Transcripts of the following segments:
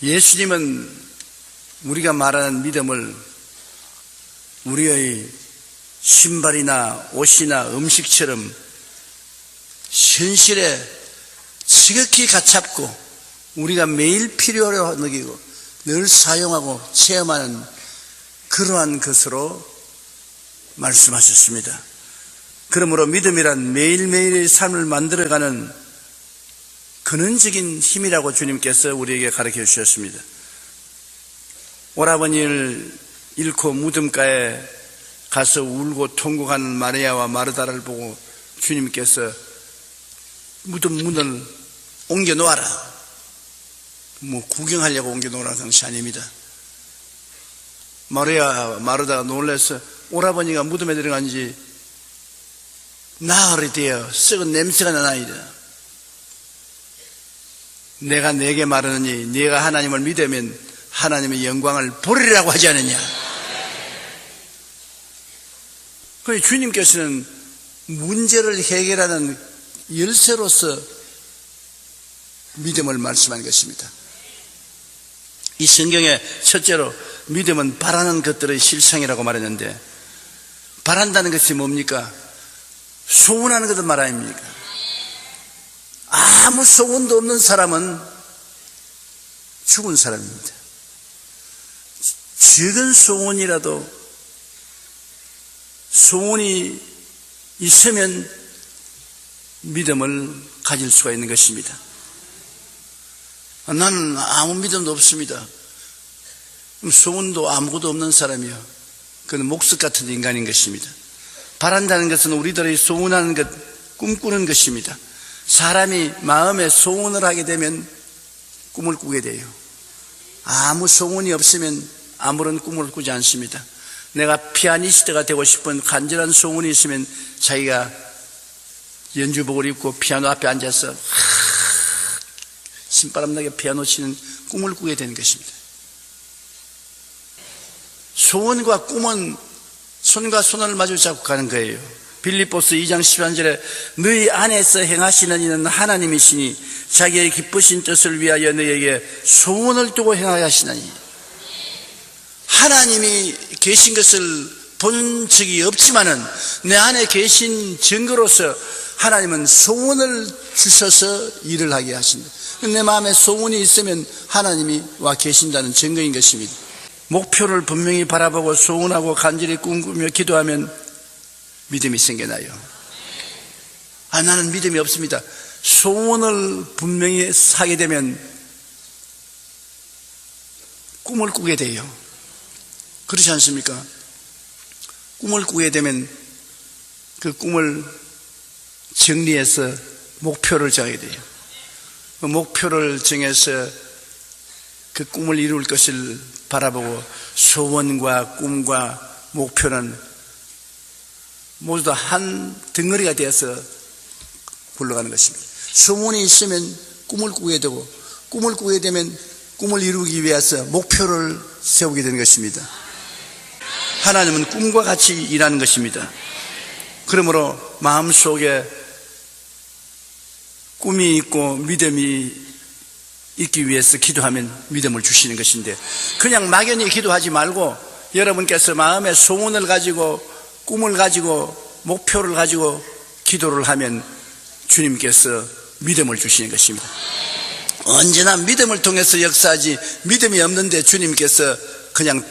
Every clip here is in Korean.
예수님은 우리가 말하는 믿음을 우리의 신발이나 옷이나 음식처럼 현실에 지극히 가깝고 우리가 매일 필요로 느끼고 늘 사용하고 체험하는 그러한 것으로 말씀하셨습니다. 그러므로 믿음이란 매일매일의 삶을 만들어가는 근원적인 힘이라고 주님께서 우리에게 가르쳐 주셨습니다. 오라버니를 잃고 무덤가에 가서 울고 통곡하는 마리아와 마르다를 보고 주님께서 무덤 문을 옮겨 놓아라, 구경하려고 옮겨 놓으라는 것이 아닙니다. 마리아와 마르다가 놀라서 오라버니가 무덤에 들어간 지 나흘이 되어 썩은 냄새가 나나이다. 내가 네게 말하느니 네가 하나님을 믿으면 하나님의 영광을 보리라고 하지 않느냐. 그래서 주님께서는 문제를 해결하는 열쇠로서 믿음을 말씀한 것입니다. 이 성경에 첫째로 믿음은 바라는 것들의 실상이라고 말했는데, 바란다는 것이 뭡니까? 소원하는 것을 말 아닙니까? 아무 소원도 없는 사람은 죽은 사람입니다. 적은 소원이라도 소원이 있으면 믿음을 가질 수가 있는 것입니다. 나는 아무 믿음도 없습니다. 소원도 아무것도 없는 사람이요, 그는 목석 같은 인간인 것입니다. 바란다는 것은 우리들의 소원하는 것, 꿈꾸는 것입니다. 사람이 마음에 소원을 하게 되면 꿈을 꾸게 돼요. 아무 소원이 없으면 아무런 꿈을 꾸지 않습니다. 내가 피아니스트가 되고 싶은 간절한 소원이 있으면 자기가 연주복을 입고 피아노 앞에 앉아서 신바람나게 피아노 치는 꿈을 꾸게 되는 것입니다. 소원과 꿈은 손과 손을 마주 잡고 가는 거예요. 빌립보서 2장 11절에 너희 안에서 행하시는 이는 하나님이시니 자기의 기쁘신 뜻을 위하여 너희에게 소원을 두고 행하게 하시나니. 하나님이 계신 것을 본 적이 없지만은 내 안에 계신 증거로서 하나님은 소원을 주셔서 일을 하게 하신다. 내 마음에 소원이 있으면 하나님이 와 계신다는 증거인 것입니다. 목표를 분명히 바라보고 소원하고 간절히 꿈꾸며 기도하면 믿음이 생겨나요. 나는 믿음이 없습니다. 소원을 분명히 하게 되면 꿈을 꾸게 돼요. 그렇지 않습니까? 꿈을 꾸게 되면 그 꿈을 정리해서 목표를 정하게 돼요. 그 목표를 정해서 그 꿈을 이룰 것을 바라보고 소원과 꿈과 목표는 모두 다 한 덩어리가 되어서 굴러가는 것입니다. 소원이 있으면 꿈을 꾸게 되고, 꿈을 꾸게 되면 꿈을 이루기 위해서 목표를 세우게 되는 것입니다. 하나님은 꿈과 같이 일하는 것입니다. 그러므로 마음속에 꿈이 있고 믿음이 있기 위해서 기도하면 믿음을 주시는 것인데, 그냥 막연히 기도하지 말고 여러분께서 마음의 소원을 가지고 꿈을 가지고 목표를 가지고 기도를 하면 주님께서 믿음을 주시는 것입니다. 언제나 믿음을 통해서 역사하지, 믿음이 없는데 주님께서 그냥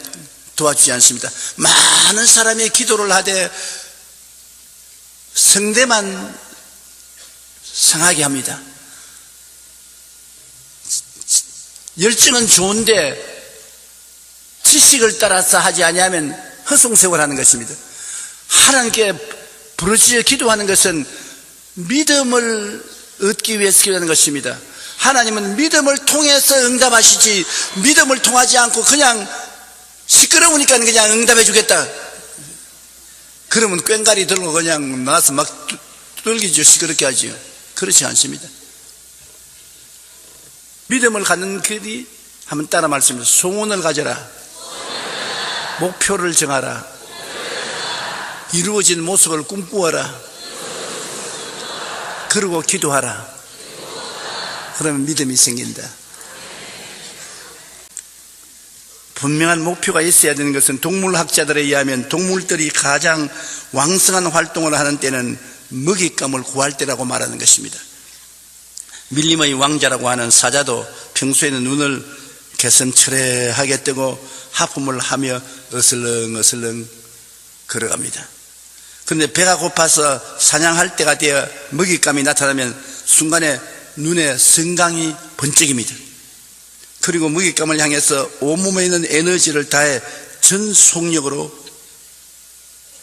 도와주지 않습니다. 많은 사람이 기도를 하되 성대만 상하게 합니다. 열정은 좋은데 지식을 따라서 하지 아니하면 허송세월 하는 것입니다. 하나님께 부르짖어 기도하는 것은 믿음을 얻기 위해서 기도하는 것입니다. 하나님은 믿음을 통해서 응답하시지, 믿음을 통하지 않고 그냥 시끄러우니까 그냥 응답해 주겠다 그러면 꽹가리 들고 그냥 나와서 막 뚫기죠. 시끄럽게 하지요. 그렇지 않습니다. 믿음을 갖는 길이 한번 따라 말씀드립니다. 소원을 가져라. 목표를 정하라. 이루어진 모습을 꿈꾸어라. 그리고 기도하라. 그러면 믿음이 생긴다. 분명한 목표가 있어야 되는 것은 동물학자들에 의하면 동물들이 가장 왕성한 활동을 하는 때는 먹잇감을 구할 때라고 말하는 것입니다. 밀림의 왕자라고 하는 사자도 평소에는 눈을 개슴츠레하게 뜨고 하품을 하며 어슬렁어슬렁 걸어갑니다. 그런데 배가 고파서 사냥할 때가 되어 먹잇감이 나타나면 순간에 눈에 성강이 번쩍입니다. 그리고 먹잇감을 향해서 온몸에 있는 에너지를 다해 전 속력으로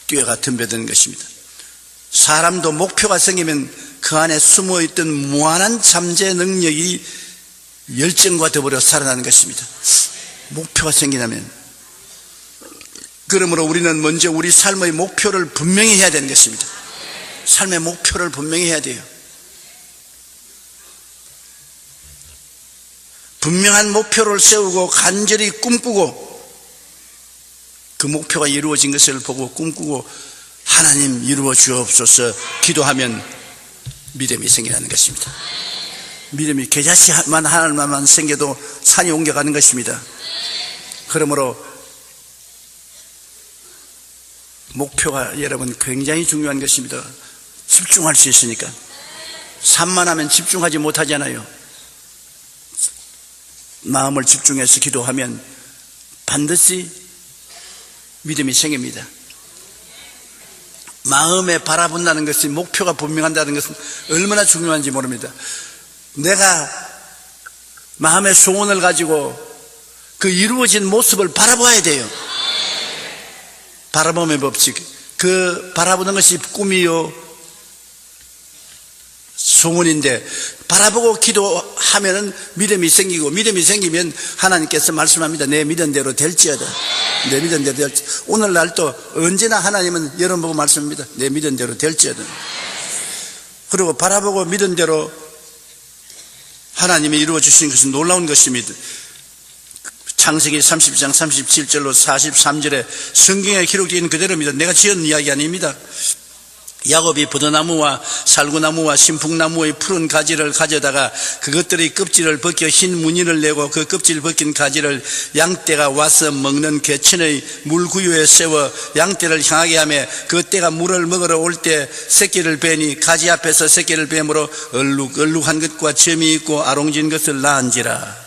뛰어가 덤벼드는 것입니다. 사람도 목표가 생기면 그 안에 숨어있던 무한한 잠재 능력이 열정과 더불어 살아나는 것입니다. 목표가 생기려면. 그러므로 우리는 먼저 우리 삶의 목표를 분명히 해야 되는 것입니다. 삶의 목표를 분명히 해야 돼요. 분명한 목표를 세우고 간절히 꿈꾸고 그 목표가 이루어진 것을 보고 꿈꾸고 하나님 이루어 주옵소서 기도하면 믿음이 생기는 것입니다. 믿음이 겨자씨만 하나만 생겨도 산이 옮겨가는 것입니다. 그러므로 목표가 여러분 굉장히 중요한 것입니다. 집중할 수 있으니까. 산만하면 집중하지 못하잖아요. 마음을 집중해서 기도하면 반드시 믿음이 생깁니다. 마음에 바라본다는 것이 목표가 분명한다는 것은 얼마나 중요한지 모릅니다. 내가 마음의 소원을 가지고 그 이루어진 모습을 바라봐야 돼요. 바라봄의 법칙. 그 바라보는 것이 꿈이요 소원인데 바라보고 기도하면 믿음이 생기고 믿음이 생기면 하나님께서 말씀합니다. 내 믿은 대로 될지어다. 내 믿은 대로 될지. 오늘날도 언제나 하나님은 여러분 보고 말씀합니다. 내 믿은 대로 될지어다. 그리고 바라보고 믿은 대로 하나님이 이루어 주신 것은 놀라운 것입니다. 창세기 30장 37절로 43절에 성경에 기록되어 있는 그대로입니다. 내가 지은 이야기 아닙니다. 야곱이 버드나무와 살구나무와 신풍나무의 푸른 가지를 가져다가 그것들의 껍질을 벗겨 흰 무늬를 내고 그 껍질 벗긴 가지를 양떼가 와서 먹는 개천의 물구유에 세워 양떼를 향하게 하며 그 떼가 물을 먹으러 올 때 새끼를 베니 가지 앞에서 새끼를 뱀으로 얼룩얼룩한 것과 점이 있고 아롱진 것을 낳은지라.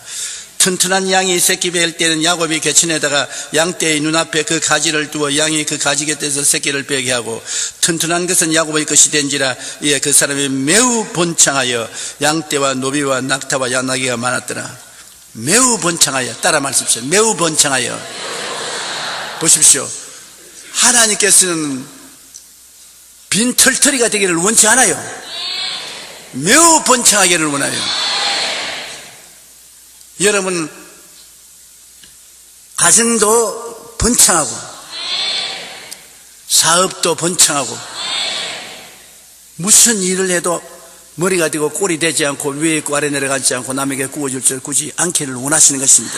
튼튼한 양이 새끼 뵐 때는 야곱이 개천에다가 양떼의 눈앞에 그 가지를 두어 양이 그 가지 곁에서 새끼를 베게 하고 튼튼한 것은 야곱의 것이 된지라. 이에 그 사람이 매우 번창하여 양떼와 노비와 낙타와 양나귀가 많았더라. 매우 번창하여. 따라 말씀하십시오. 매우 번창하여. 보십시오. 하나님께서는 빈털터리가 되기를 원치 않아요. 매우 번창하기를 원해요. 여러분 가정도 번창하고 사업도 번창하고 무슨 일을 해도 머리가 되고 꼴이 되지 않고 위에 있고 아래 내려가지 않고 남에게 구워줄 줄 굳이 않기를 원하시는 것입니다.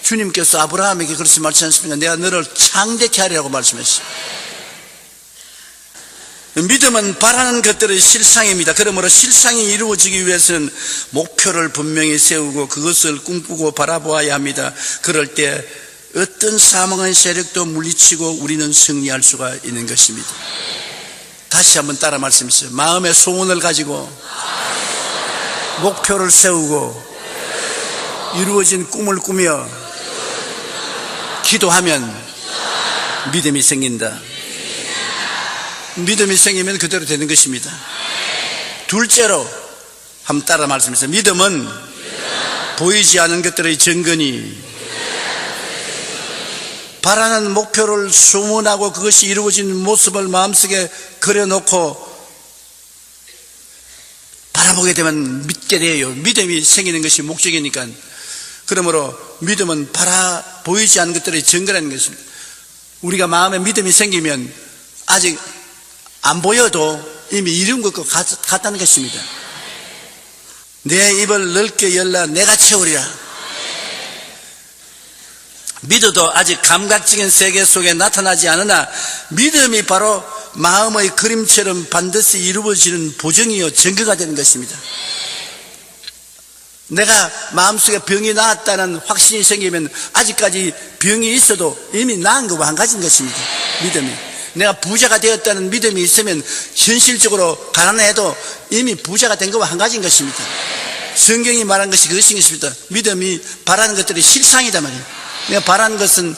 주님께서 아브라함에게 그렇게 말씀하셨습니까? 내가 너를 창대케 하리라고 말씀했어요. 믿음은 바라는 것들의 실상입니다. 그러므로 실상이 이루어지기 위해서는 목표를 분명히 세우고 그것을 꿈꾸고 바라보아야 합니다. 그럴 때 어떤 사망의 세력도 물리치고 우리는 승리할 수가 있는 것입니다. 다시 한번 따라 말씀하세요. 마음의 소원을 가지고 목표를 세우고 이루어진 꿈을 꾸며 기도하면 믿음이 생긴다. 믿음이 생기면 그대로 되는 것입니다. 둘째로 한번 따라 말씀하세요. 믿음은 보이지 않은 것들의 증거니 바라는 목표를 소문하고 그것이 이루어진 모습을 마음속에 그려놓고 바라보게 되면 믿게 돼요. 믿음이 생기는 것이 목적이니까. 그러므로 믿음은 보이지 않은 것들의 증거라는 것입니다. 우리가 마음에 믿음이 생기면 아직 안 보여도 이미 이룬 것과 같다는 것입니다. 내 입을 넓게 열라 내가 채우리라. 믿어도 아직 감각적인 세계 속에 나타나지 않으나 믿음이 바로 마음의 그림처럼 반드시 이루어지는 보증이요 증거가 되는 것입니다. 내가 마음속에 병이 나았다는 확신이 생기면 아직까지 병이 있어도 이미 나은 것과 한 가지인 것입니다. 믿음이. 내가 부자가 되었다는 믿음이 있으면 현실적으로 가난해도 이미 부자가 된 것과 한 가지인 것입니다. 성경이 말한 것이 그것인 것입니다. 믿음이 바라는 것들이 실상이다 말이에요. 내가 바라는 것은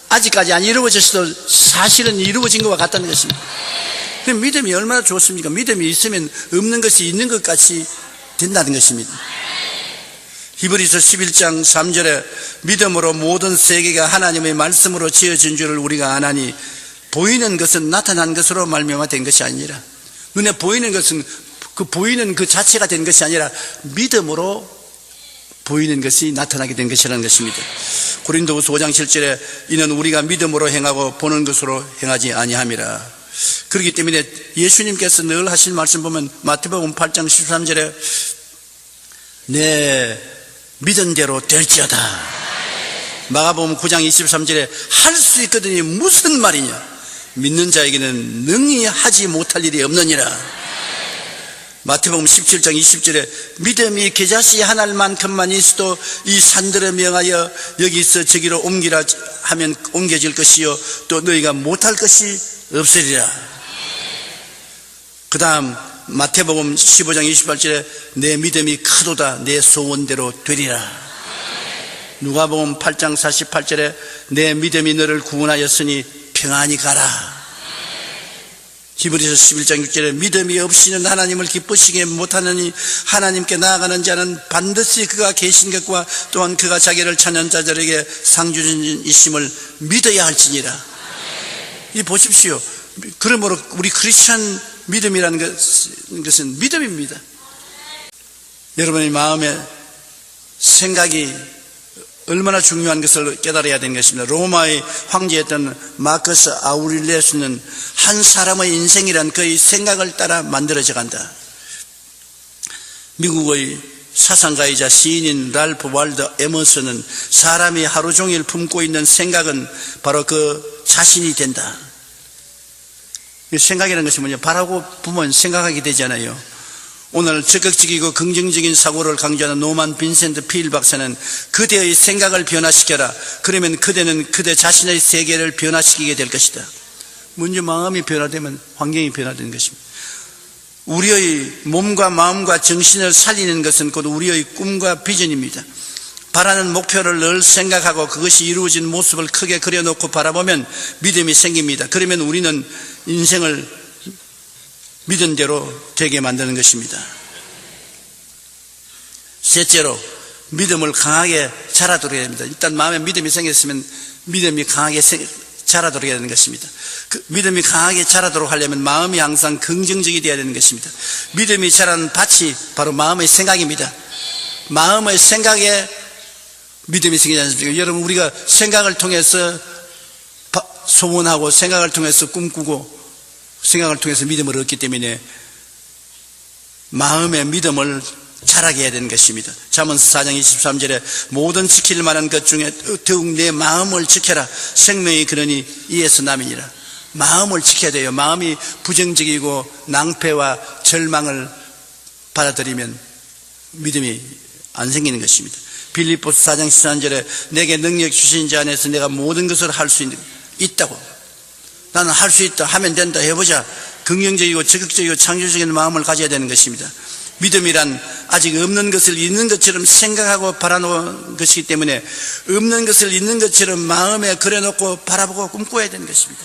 아직까지 안 이루어졌어도 사실은 이루어진 것과 같다는 것입니다. 믿음이 얼마나 좋습니까? 믿음이 있으면 없는 것이 있는 것 같이 된다는 것입니다. 히브리서 11장 3절에 믿음으로 모든 세계가 하나님의 말씀으로 지어진 줄을 우리가 아나니 보이는 것은 나타난 것으로 말미암아 된 것이 아니라, 눈에 보이는 것은 보이는 그 자체가 된 것이 아니라 믿음으로 보이는 것이 나타나게 된 것이라는 것입니다. 고린도후서 5장 7절에 이는 우리가 믿음으로 행하고 보는 것으로 행하지 아니함이라. 그렇기 때문에 예수님께서 늘 하신 말씀 보면 마태복음 8장 13절에 내 믿은 대로 될지어다. 마가복음 9장 23절에 할 수 있거든요. 무슨 말이냐? 믿는 자에게는 능히 하지 못할 일이 없느니라. 마태복음 17장 20절에 믿음이 겨자씨 하나만큼만 있어도 이 산들을 명하여 여기서 저기로 옮기라 하면 옮겨질 것이요 또 너희가 못할 것이 없으리라. 그 다음 마태복음 15장 28절에 내 믿음이 크도다 내 소원대로 되리라. 누가복음 8장 48절에 내 믿음이 너를 구원하였으니 평안히 가라. 히브리서 11장 6절에 믿음이 없이는 하나님을 기쁘시게 못하느니 하나님께 나아가는 자는 반드시 그가 계신 것과 또한 그가 자기를 찾는 자들에게 상주인이심을 믿어야 할지니라. 이 보십시오. 그러므로 우리 크리스천 믿음이라는 것은 믿음입니다. 여러분의 마음에 생각이 얼마나 중요한 것을 깨달아야 되는 것입니다. 로마의 황제였던 마커스 아우릴리우스는 한 사람의 인생이란 그의 생각을 따라 만들어져 간다. 미국의 사상가이자 시인인 랄프 월더 에머슨은 사람이 하루 종일 품고 있는 생각은 바로 그 자신이 된다. 생각이라는 것이 뭐냐? 바라고 보면 생각하게 되잖아요. 오늘 적극적이고 긍정적인 사고를 강조하는 노만 빈센트 필 박사는 그대의 생각을 변화시켜라. 그러면 그대는 그대 자신의 세계를 변화시키게 될 것이다. 먼저 마음이 변화되면 환경이 변화되는 것입니다. 우리의 몸과 마음과 정신을 살리는 것은 곧 우리의 꿈과 비전입니다. 바라는 목표를 늘 생각하고 그것이 이루어진 모습을 크게 그려놓고 바라보면 믿음이 생깁니다. 그러면 우리는 인생을 믿은 대로 되게 만드는 것입니다. 셋째로 믿음을 강하게 자라도록 해야 됩니다. 일단 마음에 믿음이 생겼으면 믿음이 강하게 자라도록 해야 되는 것입니다. 그 믿음이 강하게 자라도록 하려면 마음이 항상 긍정적이 되어야 되는 것입니다. 믿음이 자라는 밭이 바로 마음의 생각입니다. 마음의 생각에 믿음이 생기지 않습니까? 여러분, 우리가 생각을 통해서 소원하고 생각을 통해서 꿈꾸고 생각을 통해서 믿음을 얻기 때문에 마음의 믿음을 자라게 해야 되는 것입니다. 잠언서 4장 23절에 모든 지킬 만한 것 중에 더욱 내 마음을 지켜라. 생명이 그러니 이에서 남이니라. 마음을 지켜야 돼요. 마음이 부정적이고 낭패와 절망을 받아들이면 믿음이 안 생기는 것입니다. 빌립보서 4장 13절에 내게 능력 주신 자 안에서 내가 모든 것을 할 수 있다고. 나는 할 수 있다, 하면 된다, 해보자. 긍정적이고 적극적이고 창조적인 마음을 가져야 되는 것입니다. 믿음이란 아직 없는 것을 있는 것처럼 생각하고 바라놓은 것이기 때문에 없는 것을 있는 것처럼 마음에 그려놓고 바라보고 꿈꿔야 되는 것입니다.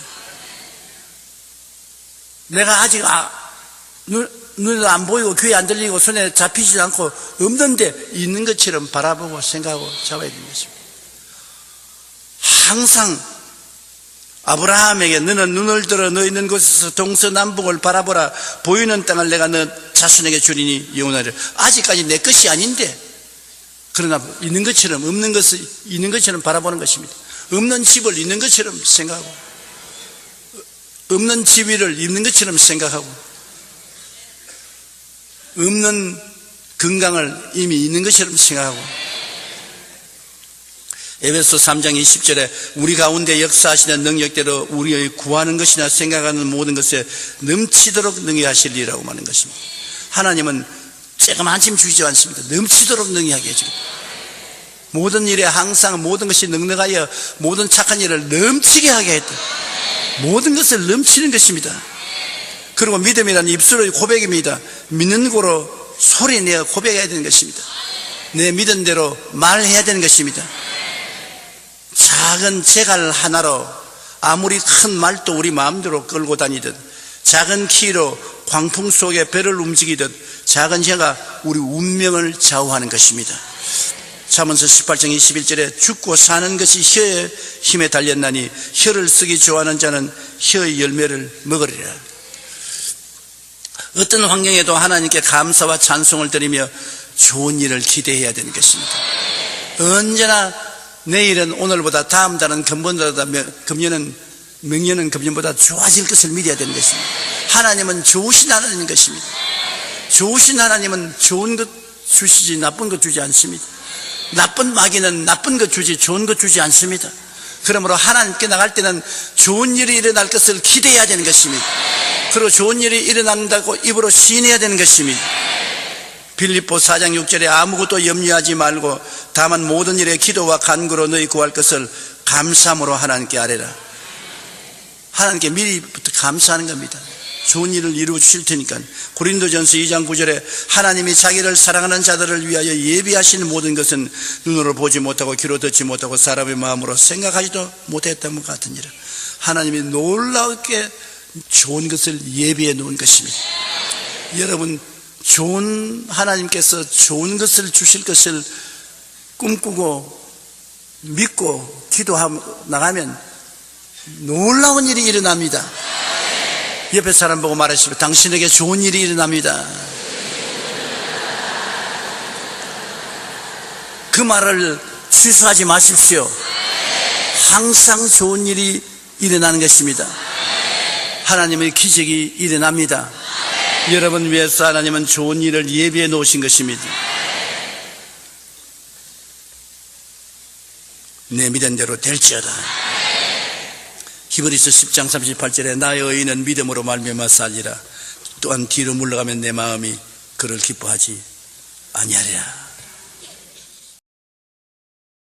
내가 아직 눈에도 안 보이고 귀에 안 들리고 손에 잡히지도 않고 없는데 있는 것처럼 바라보고 생각하고 잡아야 되는 것입니다. 항상 아브라함에게 너는 눈을 들어 너 있는 곳에서 동서남북을 바라보라. 보이는 땅을 내가 너 자손에게 주리니 영원하리라. 아직까지 내 것이 아닌데 그러나 있는 것처럼 없는 것을 있는 것처럼 바라보는 것입니다. 없는 집을 있는 것처럼 생각하고 없는 집 위를 있는 것처럼 생각하고 없는 건강을 이미 있는 것처럼 생각하고 에베소 3장 20절에 우리 가운데 역사하시는 능력대로 우리의 구하는 것이나 생각하는 모든 것에 넘치도록 능히 하시리라고 말하는 것입니다. 하나님은 조그만침 주지 않습니다. 넘치도록 능히하게 해주고, 모든 일에 항상 모든 것이 넉넉하여 모든 착한 일을 넘치게 하게 했다. 모든 것을 넘치는 것입니다. 그리고 믿음이라는 입술의 고백입니다. 믿는 거로 소리내어 고백해야 되는 것입니다. 내 믿은 대로 말해야 되는 것입니다. 작은 재갈 하나로 아무리 큰 말도 우리 마음대로 끌고 다니듯, 작은 키로 광풍 속에 배를 움직이듯 작은 혀가 우리 운명을 좌우하는 것입니다. 잠언서 18장 21절에 죽고 사는 것이 혀의 힘에 달렸나니 혀를 쓰기 좋아하는 자는 혀의 열매를 먹으리라. 어떤 환경에도 하나님께 감사와 찬송을 드리며 좋은 일을 기대해야 되는 것입니다. 언제나 내일은 오늘보다, 다음 달은 금년보다, 명년은 금년보다 좋아질 것을 믿어야 되는 것입니다. 하나님은 좋으신 하나님인 것입니다. 좋으신 하나님은 좋은 것 주시지 나쁜 것 주지 않습니다. 나쁜 마귀는 나쁜 것 주지 좋은 것 주지 않습니다. 그러므로 하나님께 나갈 때는 좋은 일이 일어날 것을 기대해야 되는 것입니다. 그리고 좋은 일이 일어난다고 입으로 시인해야 되는 것입니다. 빌립보 4장 6절에 아무것도 염려하지 말고 다만 모든 일에 기도와 간구로 너희 구할 것을 감사함으로 하나님께 아뢰라. 하나님께 미리부터 감사하는 겁니다. 좋은 일을 이루어 주실 테니까. 고린도전서 2장 9절에 하나님이 자기를 사랑하는 자들을 위하여 예비하시는 모든 것은 눈으로 보지 못하고 귀로 듣지 못하고 사람의 마음으로 생각하지도 못했던 것 같으니라. 하나님이 놀랍게 좋은 것을 예비해 놓은 것입니다. 여러분, 좋은 하나님께서 좋은 것을 주실 것을 꿈꾸고 믿고 기도하고 나가면 놀라운 일이 일어납니다. 옆에 사람 보고 말하시고, 당신에게 좋은 일이 일어납니다. 그 말을 취소하지 마십시오. 항상 좋은 일이 일어나는 것입니다. 하나님의 기적이 일어납니다. 여러분 위해서 하나님은 좋은 일을 예비해 놓으신 것입니다. 내 믿은 대로 될지어다. 히브리서 10장 38절에 나의 의인은 믿음으로 말미암아 살리라. 또한 뒤로 물러가면 내 마음이 그를 기뻐하지 아니하리라.